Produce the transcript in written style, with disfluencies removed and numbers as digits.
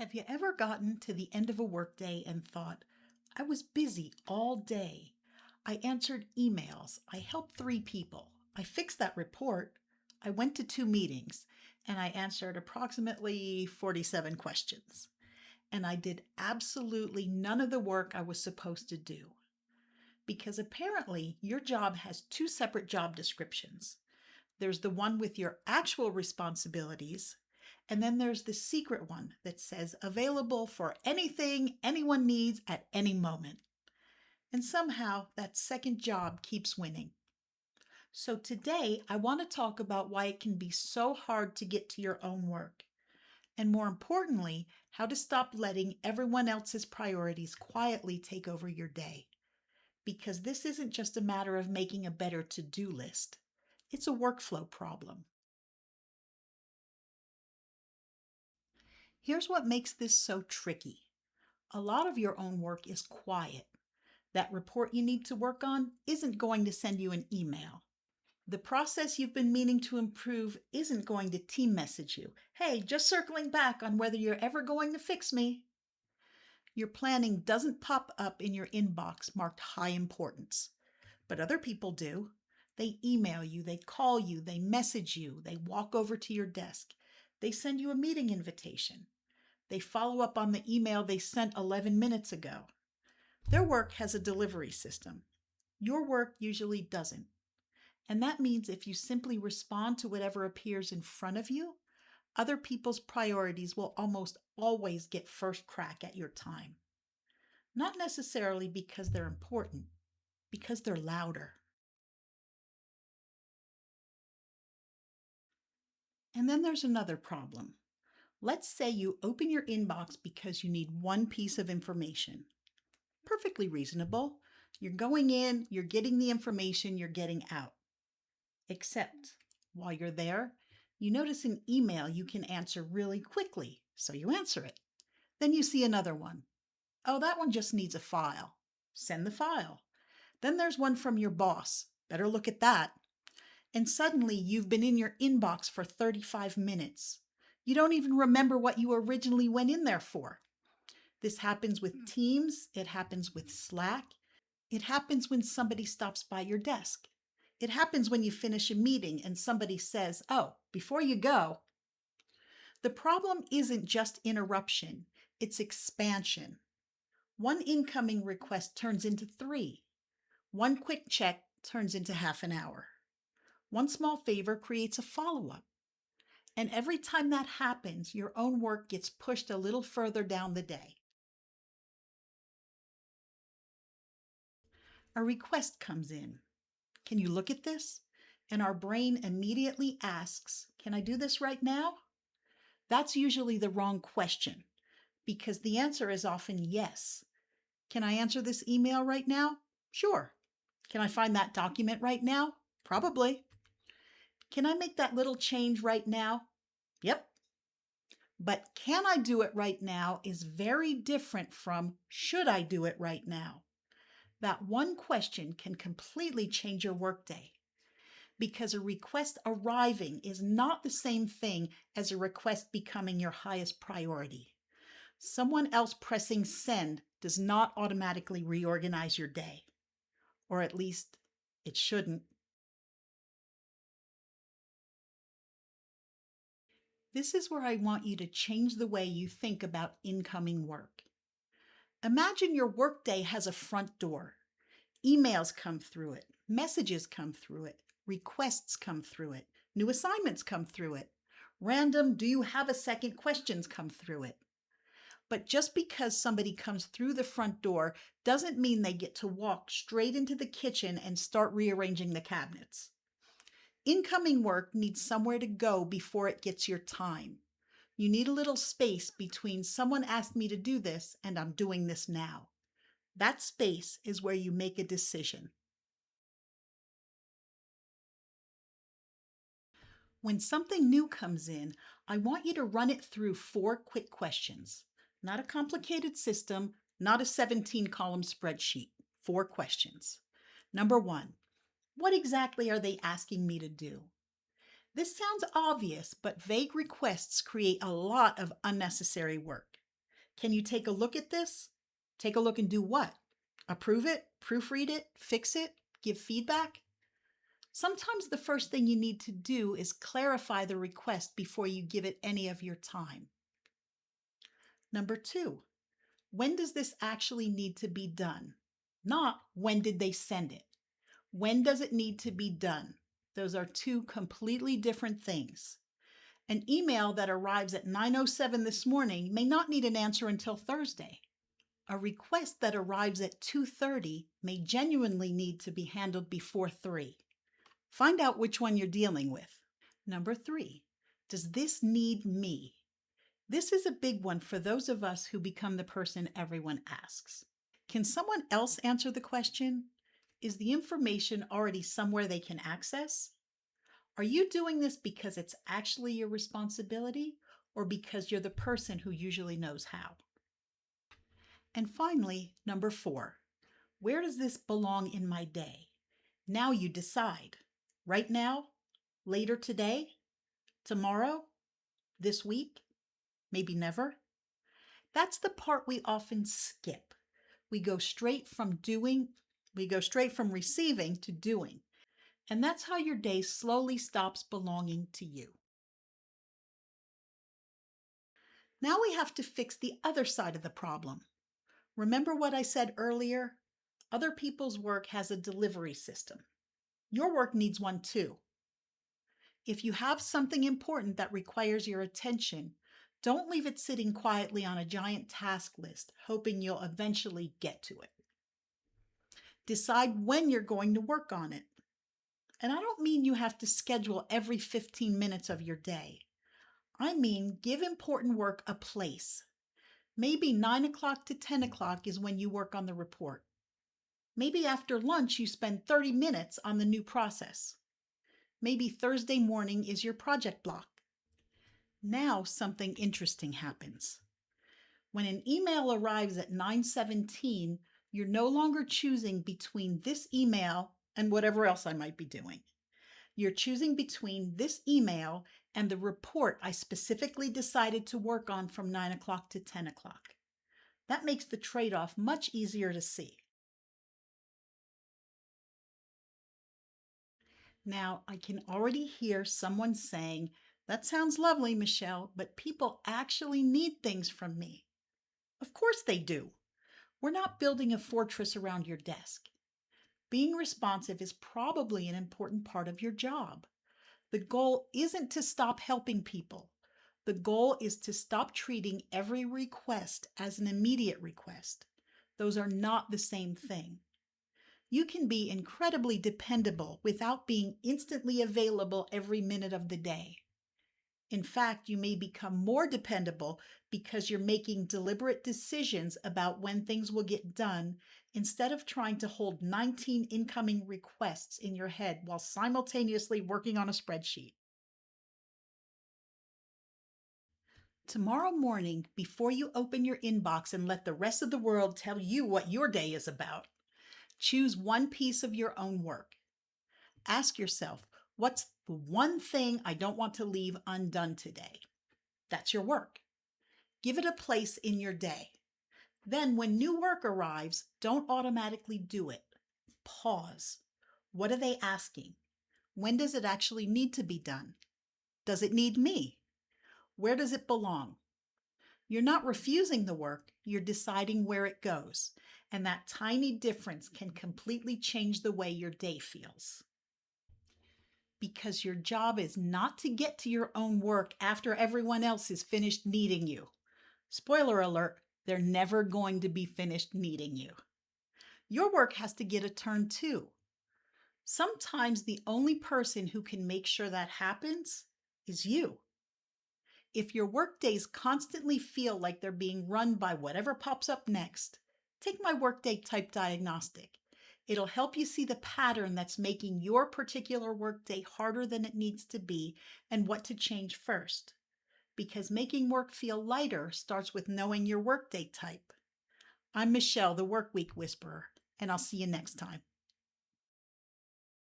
Have you ever gotten to the end of a workday and thought, I was busy all day. I answered emails. I helped 3 people. I fixed that report. I went to 2 meetings and I answered approximately 47 questions. And I did absolutely none of the work I was supposed to do. Because apparently your job has 2 separate job descriptions. There's the one with your actual responsibilities, and then there's the secret one that says available for anything anyone needs at any moment. And somehow that second job keeps winning. So today I want to talk about why it can be so hard to get to your own work. And more importantly, how to stop letting everyone else's priorities quietly take over your day. Because this isn't just a matter of making a better to-do list. It's a workflow problem. Here's what makes this so tricky. A lot of your own work is quiet. That report you need to work on isn't going to send you an email. The process you've been meaning to improve isn't going to team message you. Hey, just circling back on whether you're ever going to fix me. Your planning doesn't pop up in your inbox marked high importance, but other people do. They email you, they call you, they message you, they walk over to your desk. They send you a meeting invitation. They follow up on the email they sent 11 minutes ago. Their work has a delivery system. Your work usually doesn't. And that means if you simply respond to whatever appears in front of you, other people's priorities will almost always get first crack at your time. Not necessarily because they're important, because they're louder. And then there's another problem. Let's say you open your inbox because you need one piece of information. Perfectly reasonable. You're going in, you're getting the information, you're getting out. Except while you're there, you notice an email you can answer really quickly, so you answer it. Then you see another one. Oh, that one just needs a file. Send the file. Then there's one from your boss. Better look at that. And suddenly you've been in your inbox for 35 minutes. You don't even remember what you originally went in there for. This happens with Teams. It happens with Slack. It happens when somebody stops by your desk. It happens when you finish a meeting and somebody says, oh, before you go. The problem isn't just interruption, it's expansion. One incoming request turns into 3. One quick check turns into half an hour. One small favor creates a follow-up. And every time that happens, your own work gets pushed a little further down the day. A request comes in. Can you look at this? And our brain immediately asks, can I do this right now? That's usually the wrong question because the answer is often yes. Can I answer this email right now? Sure. Can I find that document right now? Probably. Can I make that little change right now? Yep. But can I do it right now is very different from should I do it right now? That one question can completely change your workday because a request arriving is not the same thing as a request becoming your highest priority. Someone else pressing send does not automatically reorganize your day, or at least it shouldn't. This is where I want you to change the way you think about incoming work. Imagine your workday has a front door. Emails come through it, messages come through it, requests come through it, new assignments come through it, random do you have a second questions come through it. But just because somebody comes through the front door doesn't mean they get to walk straight into the kitchen and start rearranging the cabinets. Incoming work needs somewhere to go before it gets your time. You need a little space between someone asked me to do this and I'm doing this now. That space is where you make a decision. When something new comes in, I want you to run it through 4 quick questions. Not a complicated system, not a 17-column spreadsheet. 4 questions. Number 1, what exactly are they asking me to do? This sounds obvious, but vague requests create a lot of unnecessary work. Can you take a look at this? Take a look and do what? Approve it, proofread it, fix it, give feedback? Sometimes the first thing you need to do is clarify the request before you give it any of your time. Number 2, when does this actually need to be done? Not when did they send it. When does it need to be done? Those are two completely different things. An email that arrives at 9:07 this morning may not need an answer until Thursday. A request that arrives at 2:30 may genuinely need to be handled before 3. Find out which one you're dealing with. Number 3, does this need me? This is a big one for those of us who become the person everyone asks. Can someone else answer the question? Is the information already somewhere they can access? Are you doing this because it's actually your responsibility or because you're the person who usually knows how? And finally, number 4, where does this belong in my day? Now you decide. Right now? Later today? Tomorrow? This week? Maybe never? That's the part we often skip. We go straight from receiving to doing. And that's how your day slowly stops belonging to you. Now we have to fix the other side of the problem. Remember what I said earlier? Other people's work has a delivery system. Your work needs one too. If you have something important that requires your attention, don't leave it sitting quietly on a giant task list, hoping you'll eventually get to it. Decide when you're going to work on it. And I don't mean you have to schedule every 15 minutes of your day. I mean, give important work a place. Maybe 9 o'clock to 10 o'clock is when you work on the report. Maybe after lunch you spend 30 minutes on the new process. Maybe Thursday morning is your project block. Now something interesting happens. When an email arrives at 9:17, you're no longer choosing between this email and whatever else I might be doing. You're choosing between this email and the report I specifically decided to work on from 9 o'clock to 10 o'clock. That makes the trade-off much easier to see. Now, I can already hear someone saying, "That sounds lovely, Michelle, but people actually need things from me." Of course they do. We're not building a fortress around your desk. Being responsive is probably an important part of your job. The goal isn't to stop helping people. The goal is to stop treating every request as an immediate request. Those are not the same thing. You can be incredibly dependable without being instantly available every minute of the day. In fact, you may become more dependable because you're making deliberate decisions about when things will get done instead of trying to hold 19 incoming requests in your head while simultaneously working on a spreadsheet. Tomorrow morning, before you open your inbox and let the rest of the world tell you what your day is about, choose one piece of your own work. Ask yourself, what's the one thing I don't want to leave undone today? That's your work. Give it a place in your day. Then when new work arrives, don't automatically do it. Pause. What are they asking? When does it actually need to be done? Does it need me? Where does it belong? You're not refusing the work, you're deciding where it goes. And that tiny difference can completely change the way your day feels. Because your job is not to get to your own work after everyone else is finished needing you. Spoiler alert, they're never going to be finished needing you. Your work has to get a turn too. Sometimes the only person who can make sure that happens is you. If your workdays constantly feel like they're being run by whatever pops up next, take my Workday type diagnostic. It'll help you see the pattern that's making your particular workday harder than it needs to be and what to change first. Because making work feel lighter starts with knowing your workday type. I'm Michelle, the Workweek Whisperer, and I'll see you next time.